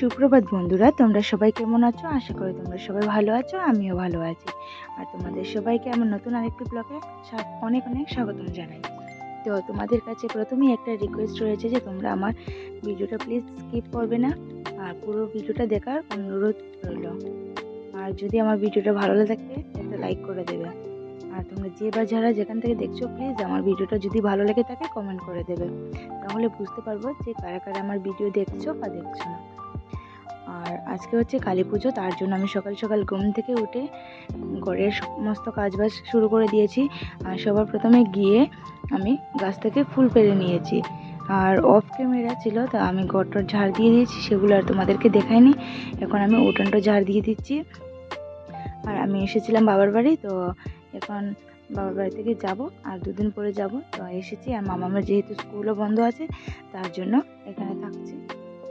সুপ্রভাত বন্ধুরা, তোমরা সবাই কেমন আছো? আশা করি তোমরা সবাই ভালো আছো, আমিও ভালো আছি। আর তোমাদের সবাইকে আমার নতুন আরেকটি ব্লগে অনেক অনেক স্বাগতম জানাই। তো তোমাদের কাছে প্রথমেই একটা রিকোয়েস্ট রয়েছে যে তোমরা আমার ভিডিওটা প্লিজ স্কিপ করবে না, আর পুরো ভিডিওটা দেখার অনুরোধ রইল। আর যদি আমার ভিডিওটা ভালো লাগে একটা লাইক করে দেবে। আর তোমরা যে বা যারা যেখান থেকে দেখছো প্লিজ আমার ভিডিওটা যদি ভালো লেগে থাকে কমেন্ট করে দেবে, তাহলে বুঝতে পারবো যে কারা কারা আমার ভিডিও দেখছো বা দেখছো না। আর আজকে হচ্ছে কালী পুজো, তার জন্য আমি সকাল সকাল ঘুম থেকে উঠে ঘরের সমস্ত কাজবাজ শুরু করে দিয়েছি। আর সবার প্রথমে গিয়ে আমি গাছ থেকে ফুল পেড়ে নিয়েছি। আর অফ ক্যামেরা ছিল, তা আমি ঘরটার ঝাড় দিয়ে দিয়েছি, সেগুলো আর তোমাদেরকে দেখাইনি। এখন আমি উঠোনটা ঝাড় দিয়ে দিচ্ছি। আর আমি এসেছিলাম বাবার বাড়ি, তো এখন বাবার বাড়ি থেকে যাব, আর দুদিন পরে যাব। তো এসেছি, আর মামার যেহেতু স্কুলও বন্ধ আছে তার জন্য এখানে থাকছি।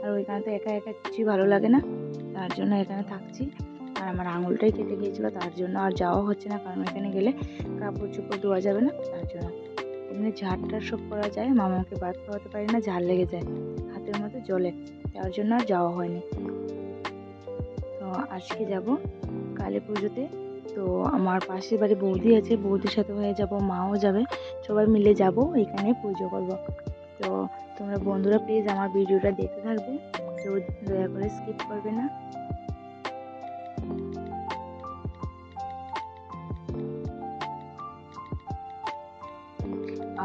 আর ওইখানে তো একা একা কিছুই ভালো লাগে না, তার জন্য এখানে থাকছি। আর আমার আঙুলটাই কেটে গিয়েছিলো, তার জন্য আর যাওয়া হচ্ছে না, কারণ এখানে গেলে কাপড় চোপড় ধোয়া যাবে না, তার জন্য। এমনি ঝাড়টা সব করা যায়, মামাকে ভাত খাওয়াতে পারি না, ঝাড় লেগে যায় হাতের মধ্যে জলে, তার জন্য আর যাওয়া হয়নি। তো আজকে যাব কালী পুজোতে। তো আমার পাশের বাড়ি বৌদি আছে, বৌদির সাথে হয়ে যাব, মাও যাবে, সবাই মিলে যাব, এখানে পুজো করব। তো তোমরা বন্ধুরা প্লিজ আমার ভিডিওটা দেখতে থাকবে, কেউ দয়া করে স্কিপ করবে না।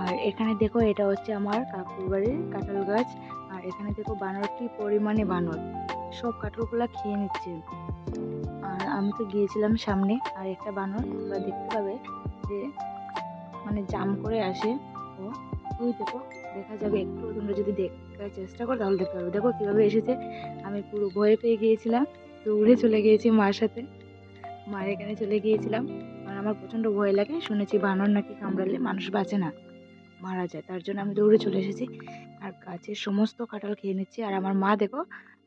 আর এখানে দেখো, এটা হচ্ছে আমার কাকুর বাড়ির কাঁঠাল গাছ। আর এখানে দেখো বানর কি পরিমাণে বানর, সব কাঁঠালগুলা খেয়ে নিচ্ছে। আর আমি তো গিয়েছিলাম সামনে, আর একটা বানর তোমরা দেখতে পাবে যে মানে জাম করে আসে। ও ওই দেখো, দেখা যাবে একটু, তোমরা যদি দেখার চেষ্টা করো তাহলে দেখতে পাবে। দেখো কিভাবে এসেছে, আমি পুরো ভয়ে পেয়ে গিয়েছিলাম, তো উড়ে চলে গিয়েছি মার সাথে, মার এখানে চলে গিয়েছিলাম। আর আমার প্রচণ্ড ভয় লাগে, শুনেছি বানর নাকি কামড়ালে মানুষ বাঁচে না, মারা যায়, তার জন্য আমি দৌড়ে চলে এসেছি। আর গাছের সমস্ত কাঁঠাল খেয়ে নিচ্ছি। আর আমার মা দেখো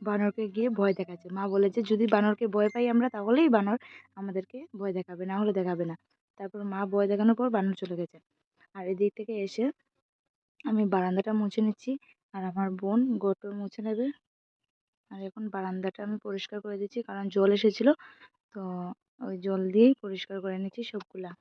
বানরকে গিয়ে ভয় দেখাচ্ছে। মা বলেছে যদি বানরকে ভয় পাই আমরা, তাহলেই বানর আমাদেরকে ভয় দেখাবে, না হলে দেখাবে না। তারপর মা ভয় দেখানোর পর বানর চলে গেছে। আর এদিক থেকে এসে আমি বারান্দাটা মুছে নিচ্ছি, আর আমার বোন গোটো মুছে নেবে। আর এখন বারান্দাটা আমি পরিষ্কার করে দিচ্ছি, কারণ জল এসেছিল, তো ওই জল দিয়েই পরিষ্কার করে নিচ্ছি সবগুলা।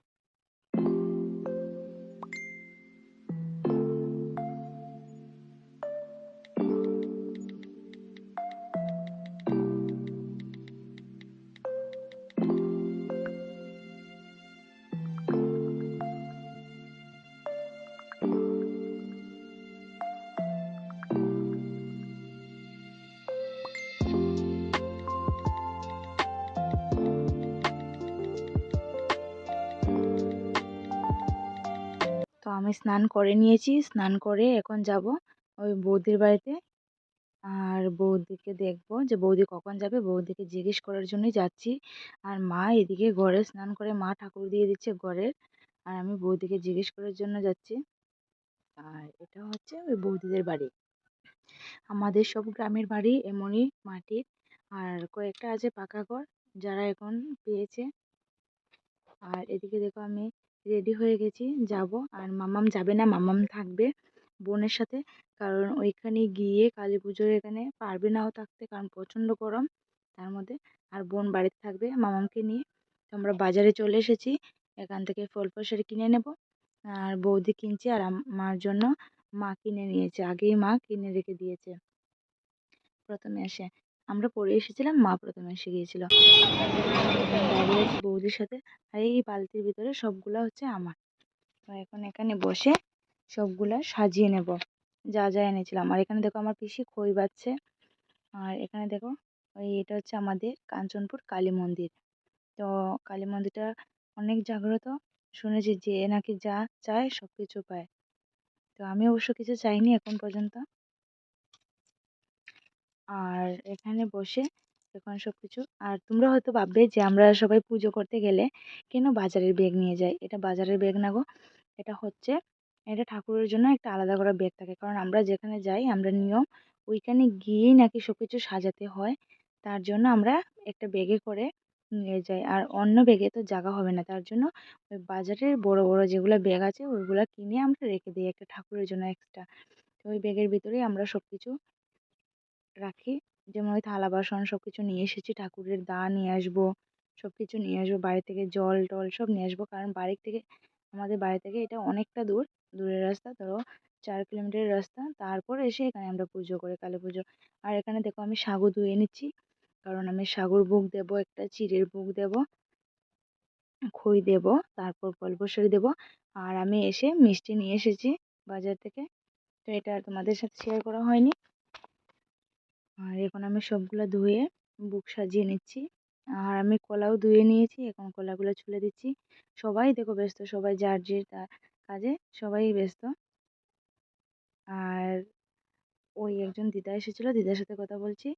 তো আমি স্নান করে নিয়েছি, স্নান করে এখন যাব ওই বৌদির বাড়িতে। আর বৌদিকে দেখবো যে বৌদি কখন যাবে, বৌদিকে জিজ্ঞেস করার জন্যই যাচ্ছি। আর মা এদিকে ঘরে স্নান করে মা ঠাকুর দিয়ে দিচ্ছে ঘরের, আর আমি বৌদিকে জিজ্ঞেস করার জন্য যাচ্ছি। আর এটা হচ্ছে ওই বৌদিদের বাড়ি। আমাদের সব গ্রামের বাড়ি এমনই মাটির, আর কয়েকটা আছে পাকা ঘর যারা এখন পেয়েছে। আর এদিকে দেখো আমি রেডি হয়ে গেছি, যাব। আর মামাম যাবে না, মামাম থাকবে বোনের সাথে, কারণ ওইখানে গিয়ে কালী পুজোর এখানে পারবে নাও থাকতে, কারণ প্রচণ্ড গরম তার মধ্যে। আর বোন বাড়িতে থাকবে মামামকে নিয়ে। তো আমরা বাজারে চলে এসেছি, এখান থেকে ফল প্রসারি কিনে নেব। আর বৌদি কিনছে, আর আমার জন্য মা কিনে নিয়েছে, আগেই মা কিনে রেখে দিয়েছে প্রথমে এসে। আমরা পরে এসেছিলাম, মা প্রথমে এসে গিয়েছিল। আর দেখো আমি এখানে দাঁড়িয়ে আছি বৌদির সাথে, আর এই বালতির ভিতরে সবগুলা হচ্ছে আমার। তো এখন এখানে বসে সবগুলা সাজিয়ে নেব, যা যা এনেছিলাম। আর এখানে দেখো আমার পিসি খই বাচ্ছে। আর এখানে দেখো ওই এটা হচ্ছে আমাদের কাঞ্চনপুর কালী মন্দির। তো কালী মন্দিরটা অনেক জাগ্রত, শুনেছি যে নাকি যা চায় সব কিছু পায়। তো আমি অবশ্য কিছু চাইনি এখন পর্যন্ত। আর এখানে বসে এখন সবকিছু। আর তোমরা হয়তো ভাববে যে আমরা সবাই পুজো করতে গেলে কেন বাজারের ব্যাগ নিয়ে যাই। এটা বাজারের ব্যাগ না গো, এটা হচ্ছে, এটা ঠাকুরের জন্য একটা আলাদা করে ব্যাগ থাকে, কারণ আমরা যেখানে যাই আমরা নিয়ম ওইখানে গিয়েই নাকি সবকিছু সাজাতে হয়, তার জন্য আমরা একটা ব্যাগে করে নিয়ে যাই। আর অন্য ব্যাগে তো জায়গা হবে না, তার জন্য ওই বাজারের বড় বড় যেগুলো ব্যাগ আছে ওইগুলো কিনে আমরা রেখে দিই একটা ঠাকুরের জন্য এক্সট্রা। তো ওই ব্যাগের ভিতরেই আমরা সবকিছু রাখি, যেমন ওই থালা বাসন সব কিছু নিয়ে এসেছি, ঠাকুরের দা নিয়ে আসবো, সব কিছু নিয়ে আসবো, বাড়ি থেকে জল টল সব নিয়ে আসবো। কারণ আমাদের বাড়ি থেকে এটা অনেকটা দূরের রাস্তা, ধরো 4 কিলোমিটারের রাস্তা। তারপর এসে এখানে আমরা পুজো করি, কালী পুজো। আর এখানে দেখো আমি সাগু ধুয়ে নিচ্ছি, কারণ আমি সাগুর ভোগ দেবো, একটা চিড়ের ভোগ দেবো, খই দেব, তারপর ফল প্রসাদী দেবো। আর আমি এসে মিষ্টি নিয়ে এসেছি বাজার থেকে, তো এটা আর তোমাদের সাথে শেয়ার করা হয়নি। আর এখন আমি সবগুলো ধুয়ে বুক সাজিয়ে নিচ্ছি। আর আমি কলাও ধুয়ে নিয়েছি, এখন কলাগুলো ছুলে দিচ্ছি। সবাই দেখো ব্যস্ত, সবাই যার যে তার কাজে সবাই ব্যস্ত। আর ওই একজন দিদা এসেছিল, দিদার সাথে কথা বলছি।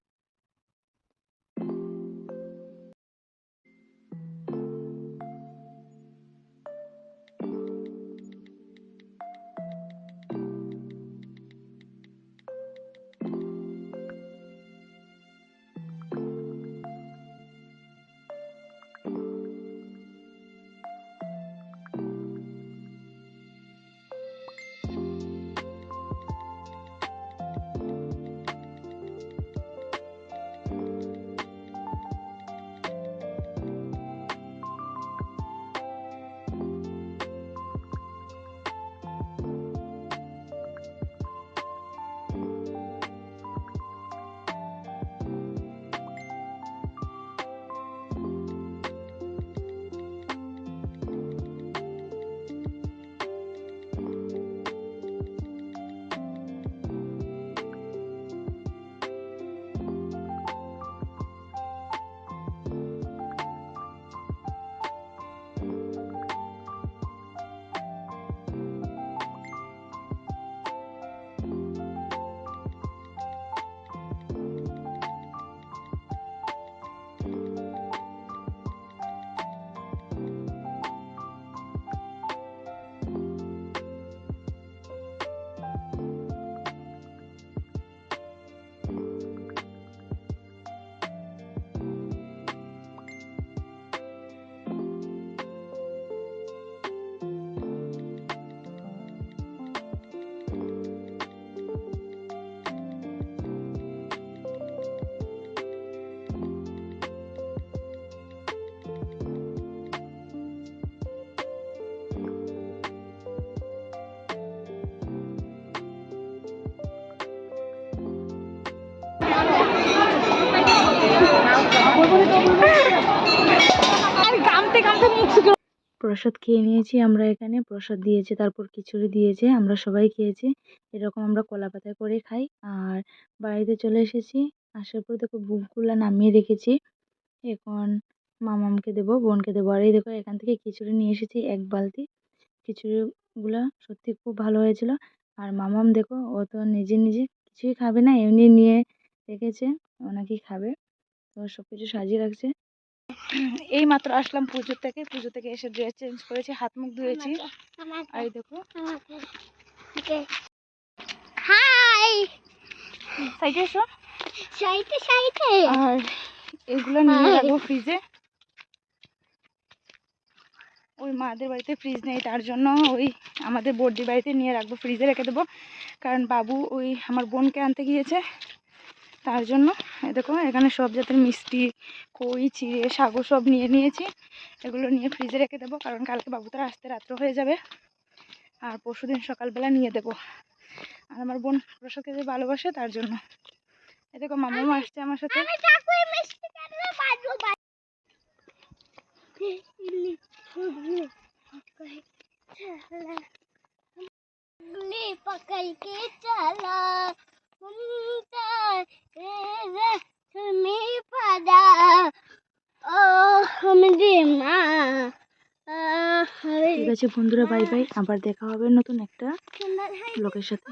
প্রসাদ খেয়ে নিয়েছি আমরা, এখানে প্রসাদ দিয়েছে, তারপর খিচুড়ি দিয়েছে, আমরা সবাই খেয়েছি। এরকম আমরা কলা পাতায় করে খাই। আর বাড়িতে চলে এসেছি, আসার পর দেখো বুকগুলা নামিয়ে রেখেছি। এখন মামামকে দেবো, বোনকে দেবো। আর এই দেখো এখান থেকে খিচুড়ি নিয়ে এসেছি 1 বালতি। খিচুড়িগুলা সত্যি খুব ভালো হয়েছিল। আর মামাম দেখো, ও তো নিজে নিজে কিছুই খাবে না, এমনি নিয়ে রেখেছে, ও নাকি খাবে। তো সব কিছু সাজিয়ে রাখছে। এই মাত্র আসলাম পুজো থেকে এসে ড্রেস চেঞ্জ করেছি, হাত মুখ ধুয়েছি। আর দেখো হাই, সাইডে এসো, সাইডে। আর এগুলো নিয়ে রাখবো ফ্রিজে। ওই মাদের বাড়িতে ফ্রিজ নেই, তার জন্য ওই আমাদের বড়দির বাড়িতে নিয়ে রাখবো, ফ্রিজে রেখে দেবো। কারণ বাবু ওই আমার বোনকে আনতে গিয়েছে, তার জন্য। দেখো এখানে সব জাতের মিষ্টি, খই, চিড়ে, সাগু সব নিয়ে নিয়েছি। এগুলো নিয়ে ফ্রিজে রেখে দেবো, কারণ কালকে বাবু তারা আসতে রাত্র হয়ে যাবে। আর পরশুদিন সকালবেলা নিয়ে দেবো। আর আমার বোন প্রসাদ খেতে ভালোবাসে, তার জন্য। এ দেখো মামা আসছে আমার সাথে। ঠিক আছে বন্ধুরা, বাই বাই, আবার দেখা হবে নতুন একটা ব্লগের সাথে।